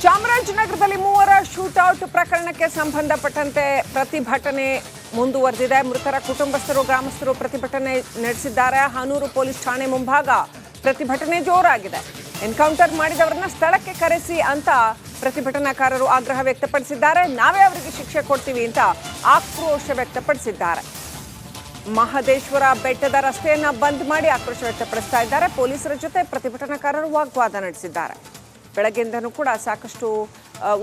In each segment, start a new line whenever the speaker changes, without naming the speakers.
ಚಾಮರಾಜನಗರದಲ್ಲಿ ಮೂವರ ಶೂಟೌಟ್ ಪ್ರಕರಣಕ್ಕೆ ಸಂಬಂಧಪಟ್ಟಂತೆ ಪ್ರತಿಭಟನೆ ಮುಂದುವರೆದಿದೆ. ಮೃತರ ಕುಟುಂಬಸ್ಥರು ಗ್ರಾಮಸ್ಥರು ಪ್ರತಿಭಟನೆ ನಡೆಸಿದ್ದಾರೆ. ಹಾನೂರು ಪೊಲೀಸ್ ಠಾಣೆ ಮುಂಭಾಗ ಪ್ರತಿಭಟನೆ ಜೋರಾಗಿದೆ. ಎನ್ಕೌಂಟರ್ ಮಾಡಿದವರನ್ನ ಸ್ಥಳಕ್ಕೆ ಕರೆಸಿ ಅಂತ ಪ್ರತಿಭಟನಾಕಾರರು ಆಗ್ರಹ ವ್ಯಕ್ತಪಡಿಸಿದ್ದಾರೆ. ನಾವೇ ಅವರಿಗೆ ಶಿಕ್ಷೆ ಕೊಡ್ತೀವಿ ಅಂತ ಆಕ್ರೋಶ ವ್ಯಕ್ತಪಡಿಸಿದ್ದಾರೆ. ಮಹದೇಶ್ವರ ಬೆಟ್ಟದ ರಸ್ತೆಯನ್ನ ಬಂದ್ ಮಾಡಿ ಆಕ್ರೋಶ ವ್ಯಕ್ತಪಡಿಸ್ತಾ ಇದ್ದಾರೆ. ಪೊಲೀಸರ ಜೊತೆ ಪ್ರತಿಭಟನಾಕಾರರು ವಾಗ್ವಾದ ನಡೆಸಿದ್ದಾರೆ. ಬೆಳಗ್ಗೆಯಿಂದನೂ ಕೂಡ ಸಾಕಷ್ಟು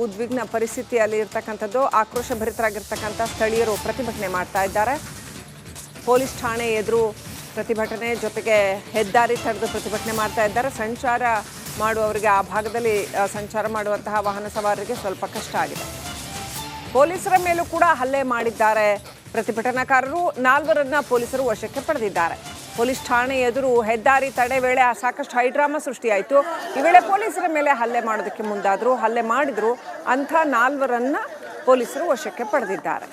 ಉದ್ವಿಗ್ನ ಪರಿಸ್ಥಿತಿಯಲ್ಲಿ ಇರ್ತಕ್ಕಂಥದ್ದು. ಆಕ್ರೋಶ ಭರಿತರಾಗಿರ್ತಕ್ಕಂಥ ಸ್ಥಳೀಯರು ಪ್ರತಿಭಟನೆ ಮಾಡ್ತಾ ಇದ್ದಾರೆ. ಪೊಲೀಸ್ ಠಾಣೆ ಎದುರು ಪ್ರತಿಭಟನೆ ಜೊತೆಗೆ ಹೆದ್ದಾರಿ ತಡೆದು ಪ್ರತಿಭಟನೆ ಮಾಡ್ತಾ ಇದ್ದಾರೆ. ಸಂಚಾರ ಮಾಡುವವರಿಗೆ ಆ ಭಾಗದಲ್ಲಿ ಸಂಚಾರ ಮಾಡುವಂತಹ ವಾಹನ ಸವಾರರಿಗೆ ಸ್ವಲ್ಪ ಕಷ್ಟ ಆಗಿದೆ. ಪೊಲೀಸರ ಮೇಲೂ ಕೂಡ ಹಲ್ಲೆ ಮಾಡಿದ್ದಾರೆ ಪ್ರತಿಭಟನಾಕಾರರು. 4 ಪೊಲೀಸರು ವಶಕ್ಕೆ ಪಡೆದಿದ್ದಾರೆ. ಪೊಲೀಸ್ ಠಾಣೆ ಎದುರು ಹೆದ್ದಾರಿ ತಡೆ ವೇಳೆ ಸಾಕಷ್ಟು ಹೈಡ್ರಾಮಾ ಸೃಷ್ಟಿಯಾಯಿತು. ಈ ವೇಳೆ ಪೊಲೀಸರ ಮೇಲೆ ಹಲ್ಲೆ ಮಾಡೋದಕ್ಕೆ ಮುಂದಾದರು, ಹಲ್ಲೆ ಮಾಡಿದ್ರು. ಅಂಥ 4 ಪೊಲೀಸರು ವಶಕ್ಕೆ ಪಡೆದಿದ್ದಾರೆ.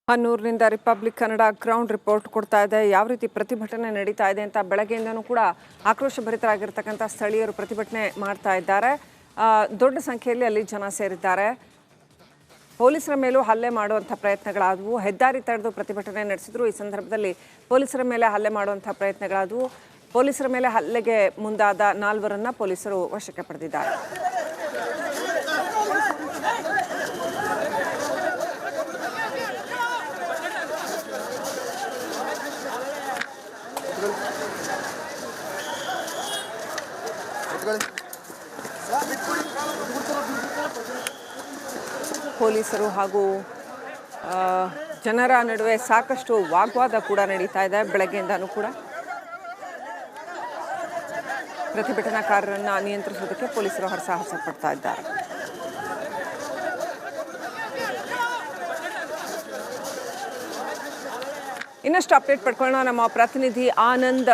ಹನ್ನೂರಿನಿಂದ ರಿಪಬ್ಲಿಕ್ ಕನ್ನಡ ಗ್ರೌಂಡ್ ರಿಪೋರ್ಟ್ ಕೊಡ್ತಾ ಇದೆ. ಯಾವ ರೀತಿ ಪ್ರತಿಭಟನೆ ನಡೀತಾ ಇದೆ ಅಂತ. ಬೆಳಗ್ಗೆಯಿಂದನೂ ಕೂಡ ಆಕ್ರೋಶ ಭರಿತರಾಗಿರ್ತಕ್ಕಂಥ ಸ್ಥಳೀಯರು ಪ್ರತಿಭಟನೆ ಮಾಡ್ತಾ ಇದ್ದಾರೆ. ದೊಡ್ಡ ಸಂಖ್ಯೆಯಲ್ಲಿ ಅಲ್ಲಿ ಜನ ಸೇರಿದ್ದಾರೆ. ಪೊಲೀಸರ ಮೇಲೂ ಹಲ್ಲೆ ಮಾಡುವಂಥ ಪ್ರಯತ್ನಗಳಾದವು. ಹೆದ್ದಾರಿ ತಡೆದು ಪ್ರತಿಭಟನೆ ನಡೆಸಿದ್ರು. ಈ ಸಂದರ್ಭದಲ್ಲಿ ಪೊಲೀಸರ ಮೇಲೆ ಹಲ್ಲೆ ಮಾಡುವಂಥ ಪ್ರಯತ್ನಗಳಾದವು. ಪೊಲೀಸರ ಮೇಲೆ ಹಲ್ಲೆಗೆ ಮುಂದಾದ 4 ಪೊಲೀಸರು ವಶಕ್ಕೆ ಪಡೆದಿದ್ದಾರೆ. ಪೊಲೀಸರು ಹಾಗೂ ಜನರ ನಡುವೆ ಸಾಕಷ್ಟು ವಾಗ್ವಾದ ಕೂಡ ನಡೀತಾ ಇದೆ. ಬೆಳಗ್ಗೆಯಿಂದನೂ ಕೂಡ ಪ್ರತಿಭಟನಾಕಾರರನ್ನ ನಿಯಂತ್ರಿಸೋದಕ್ಕೆ ಪೊಲೀಸರು ಹರಸಾಹಸ ಪಡ್ತಾ ಇದ್ದಾರೆ. ಇನ್ನಷ್ಟು ಅಪ್ಡೇಟ್ ಪಡ್ಕೊಳ್ಳೋಣ. ನಮ್ಮ ಪ್ರತಿನಿಧಿ ಆನಂದ್